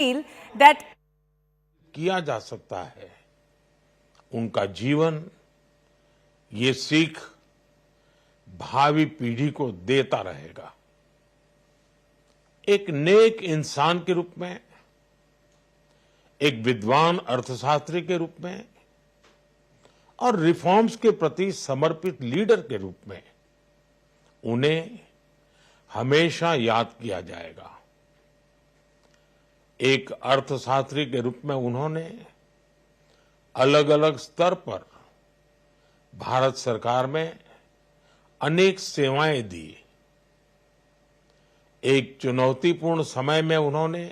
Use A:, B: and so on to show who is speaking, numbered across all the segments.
A: feel that
B: किया जा सकता है, उनका जीवन ये सीख भावी पीढ़ी को देता रहेगा। एक नेक इंसान के रूप में, एक विद्वान अर्थशास्त्री के रूप में और रिफॉर्म्स के प्रति समर्पित लीडर के रूप में उन्हें हमेशा याद किया जाएगा। एक अर्थशास्त्री के रूप में उन्होंने अलग अलग स्तर पर भारत सरकार में अनेक सेवाएं दी। एक चुनौतीपूर्ण समय में उन्होंने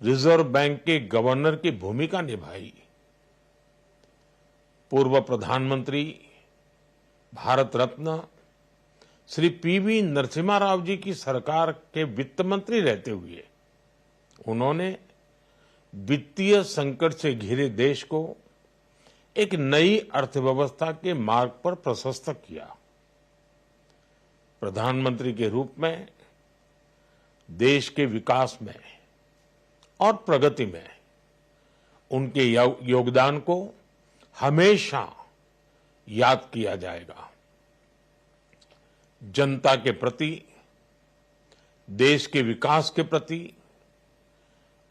B: रिजर्व बैंक के गवर्नर की भूमिका निभाई। पूर्व प्रधानमंत्री भारत रत्न श्री पीवी नरसिम्हा राव जी की सरकार के वित्त मंत्री रहते हुए उन्होंने वित्तीय संकट से घिरे देश को एक नई अर्थव्यवस्था के मार्ग पर प्रशस्त किया। प्रधानमंत्री के रूप में देश के विकास में और प्रगति में उनके योगदान को हमेशा याद किया जाएगा। जनता के प्रति, देश के विकास के प्रति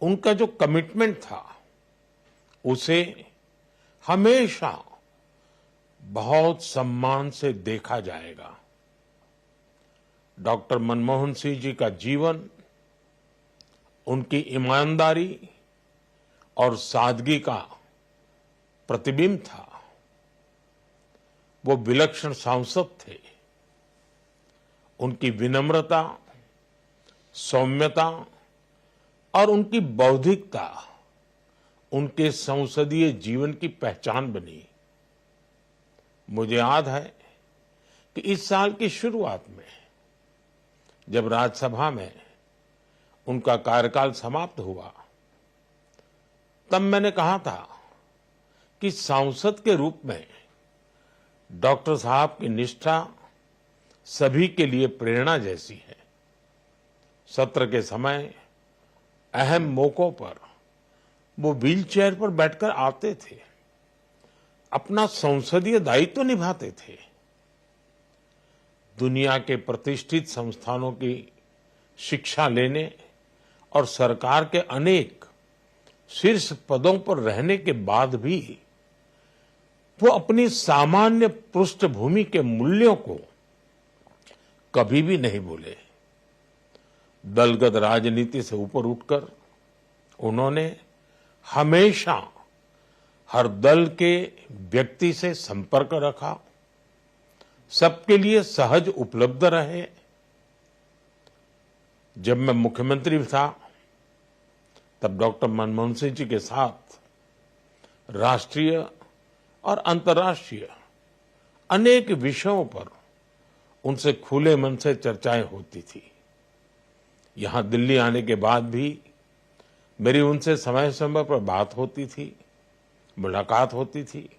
B: उनका जो कमिटमेंट था, उसे हमेशा बहुत सम्मान से देखा जाएगा। डॉक्टर मनमोहन सिंह जी का जीवन उनकी ईमानदारी और सादगी का प्रतिबिंब था। वो विलक्षण सांसद थे। उनकी विनम्रता, सौम्यता और उनकी बौद्धिकता उनके संसदीय जीवन की पहचान बनी। मुझे याद है कि इस साल की शुरुआत में जब राज्यसभा में उनका कार्यकाल समाप्त हुआ, तब मैंने कहा था कि सांसद के रूप में डॉक्टर साहब की निष्ठा सभी के लिए प्रेरणा जैसी है। सत्र के समय अहम मौकों पर वो व्हीलचेयर पर बैठकर आते थे, अपना संसदीय दायित्व निभाते थे। दुनिया के प्रतिष्ठित संस्थानों की शिक्षा लेने और सरकार के अनेक शीर्ष पदों पर रहने के बाद भी वो अपनी सामान्य पृष्ठभूमि के मूल्यों को कभी भी नहीं भूले। दलगत राजनीति से ऊपर उठकर उन्होंने हमेशा हर दल के व्यक्ति से संपर्क रखा, सबके लिए सहज उपलब्ध रहे। जब मैं मुख्यमंत्री था, तब डॉक्टर मनमोहन सिंह जी के साथ राष्ट्रीय और अंतर्राष्ट्रीय अनेक विषयों पर उनसे खुले मन से चर्चाएं होती थी। यहां दिल्ली आने के बाद भी मेरी उनसे समय समय पर बात होती थी, मुलाकात होती थी।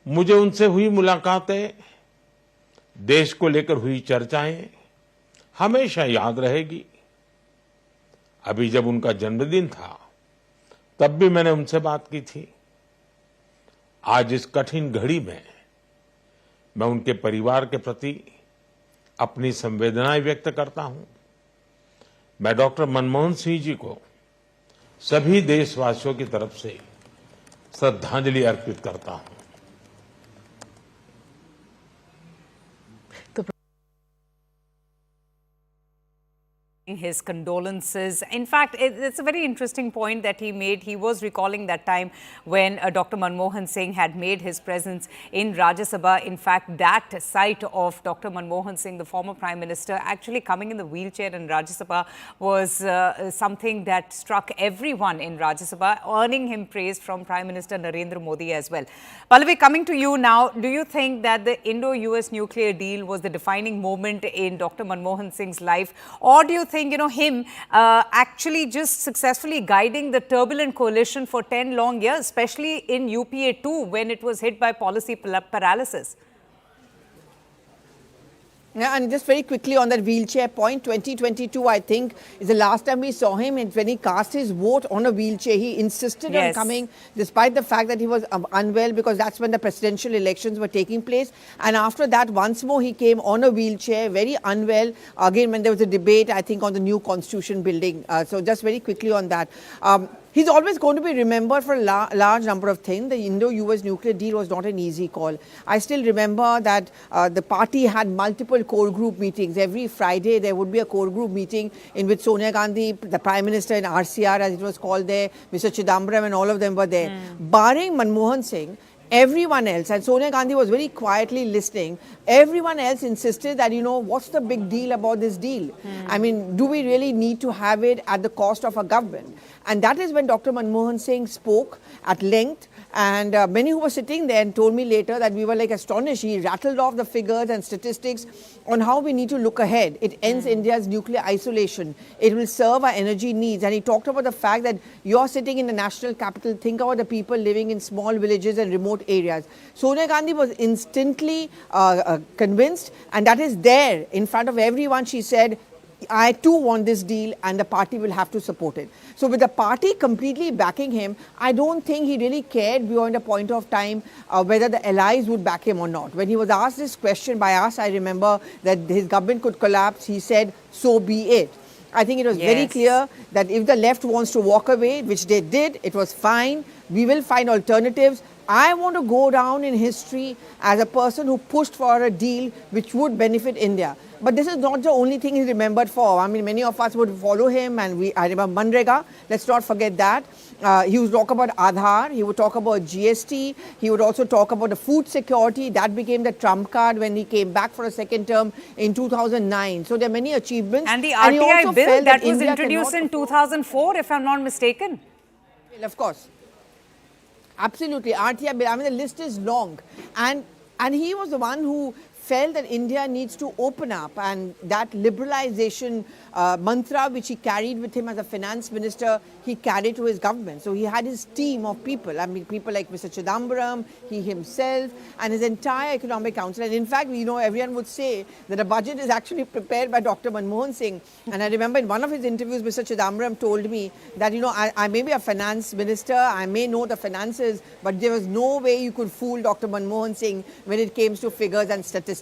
B: मुझे उनसे हुई मुलाकातें, देश को लेकर हुई चर्चाएं हमेशा याद रहेगी। अभी जब उनका जन्मदिन था, तब भी मैंने उनसे बात की थी। आज इस कठिन घड़ी में मैं उनके परिवार के प्रति अपनी संवेदनाएं व्यक्त करता हूं। मैं डॉक्टर मनमोहन सिंह जी को सभी देशवासियों की तरफ से श्रद्धांजलि अर्पित करता हूं।
A: his condolences. In fact, it's a very interesting point that he made. He was recalling that time when Dr. Manmohan Singh had made his presence in Rajya Sabha. In fact, that sight of Dr. Manmohan Singh, the former Prime Minister, actually coming in the wheelchair in Rajya Sabha was something that struck everyone in Rajya Sabha, earning him praise from Prime Minister Narendra Modi as well. Pallavi, coming to you now, do you think that the Indo-US nuclear deal was the defining moment in Dr. Manmohan Singh's life, or do you think, him actually just successfully guiding the turbulent coalition for 10 long years, especially in UPA 2 when it was hit by policy paralysis?
C: Yeah, and just very quickly on that wheelchair point, 2022, I think, is the last time we saw him. And when he cast his vote on a wheelchair, he insisted on
A: Yes.
C: coming, despite the fact that he was unwell, because that's when the presidential elections were taking place. And after that, once more, he came on a wheelchair, very unwell. Again, when there was a debate, I think, on the new constitution building. So just very quickly on that. He's always going to be remembered for a large number of things. The Indo-US nuclear deal was not an easy call. I still remember that the party had multiple core group meetings. Every Friday there would be a core group meeting in which Sonia Gandhi, the Prime Minister, and RCR, as it was called there, Mr. Chidambaram, and all of them were there. Barring Manmohan Singh, everyone else, and Sonia Gandhi was very quietly listening, everyone else insisted that, what's the big deal about this deal? I mean, do we really need to have it at the cost of a government? And that is when Dr. Manmohan Singh spoke at length. And many who were sitting there and told me later that we were like astonished. He rattled off the figures and statistics on how we need to look ahead. It ends India's nuclear isolation. It will serve our energy needs. And he talked about the fact that you're sitting in the national capital. Think about the people living in small villages and remote areas. Sonia Gandhi was instantly convinced, and that is there in front of everyone. She said, I too want this deal, and the party will have to support it. So with the party completely backing him, I don't think he really cared beyond a point of time whether the allies would back him or not. When he was asked this question by us, I remember that his government could collapse. He said, so be it. I think it was very clear that if the left wants to walk away, which they did, it was fine. We will find alternatives. I want to go down in history as a person who pushed for a deal which would benefit India. But this is not the only thing he's remembered for. I mean, many of us would follow him, and I remember Manrega. Let's not forget that. He would talk about Aadhaar. He would talk about GST. He would also talk about the food security. That became the trump card when he came back for a second term in 2009. So there are many achievements.
A: And the RTI bill that was
C: India
A: introduced in 2004, if I'm not mistaken.
C: Of course. Absolutely. RTI bill. I mean, the list is long. And he was the one who felt that India needs to open up, and that liberalization mantra which he carried with him as a finance minister, he carried to his government. So he had his team of people. I mean, people like Mr. Chidambaram, he himself, and his entire economic council. And in fact, everyone would say that a budget is actually prepared by Dr. Manmohan Singh. And I remember in one of his interviews, Mr. Chidambaram told me that, I may be a finance minister, I may know the finances, but there was no way you could fool Dr. Manmohan Singh when it came to figures and statistics.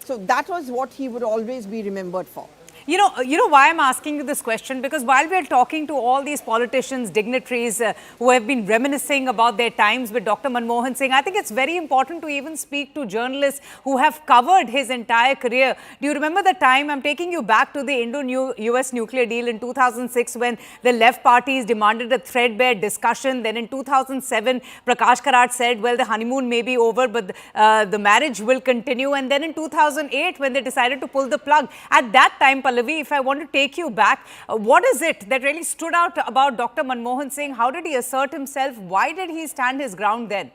C: So that was what he would always be remembered for.
A: You know why I'm asking you this question? Because while we're talking to all these politicians, dignitaries who have been reminiscing about their times with Dr. Manmohan Singh, I think it's very important to even speak to journalists who have covered his entire career. Do you remember the time? I'm taking you back to the Indo-US nuclear deal in 2006 when the left parties demanded a threadbare discussion. Then in 2007, Prakash Karat said, well, the honeymoon may be over, but the marriage will continue. And then in 2008, when they decided to pull the plug, at that time, if I want to take you back, what is it that really stood out about Dr. Manmohan Singh? How did he assert himself? Why did he stand his ground then?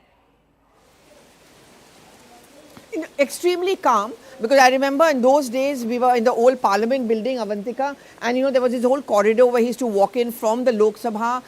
C: Extremely calm, because I remember in those days we were in the old Parliament building, Avantika, and there was this whole corridor where he used to walk in from the Lok Sabha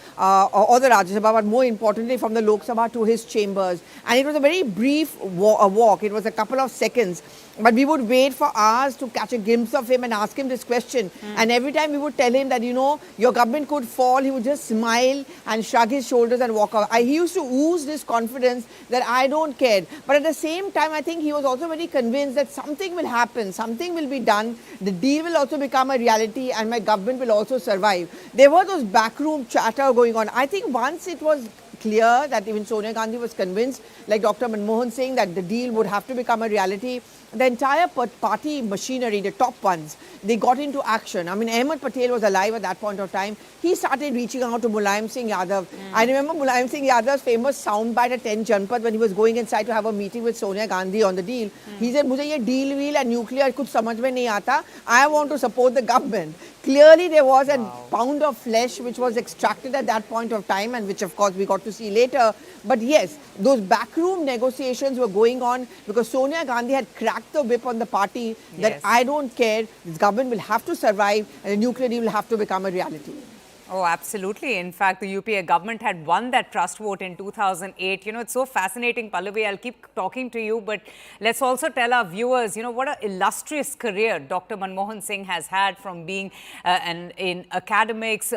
C: or the Rajya Sabha, but more importantly from the Lok Sabha to his chambers. And it was a very brief walk. It was a couple of seconds. But we would wait for hours to catch a glimpse of him and ask him this question. And every time we would tell him that, your government could fall, he would just smile and shrug his shoulders and walk out. He used to ooze this confidence that I don't care. But at the same time, I think he was also very convinced that something will happen, something will be done, the deal will also become a reality, and my government will also survive. There were those backroom chatter going on. I think once it was clear that even Sonia Gandhi was convinced, like Dr. Manmohan Singh, that the deal would have to become a reality, the entire party machinery, the top ones, they got into action. I mean, Ahmed Patel was alive at that point of time. He started reaching out to Mulayam Singh Yadav. I remember Mulayam Singh Yadav's famous soundbite at 10 Janpad when he was going inside to have a meeting with Sonia Gandhi on the deal. He said, "Mujhe ye deal wheel and nuclear kuch samajh mein nahi aata. I want to support the government." Clearly, there was a pound of flesh which was extracted at that point of time, and which, of course, we got to see later. But yes, those backroom negotiations were going on because Sonia Gandhi had cracked the whip on the party that I don't care, this government will have to survive and the nuclear deal will have to become a reality.
A: Oh, absolutely. In fact, the UPA government had won that trust vote in 2008. You know, it's so fascinating, Pallavi. I'll keep talking to you, but let's also tell our viewers, you know, what an illustrious career Dr. Manmohan Singh has had, from being in academics,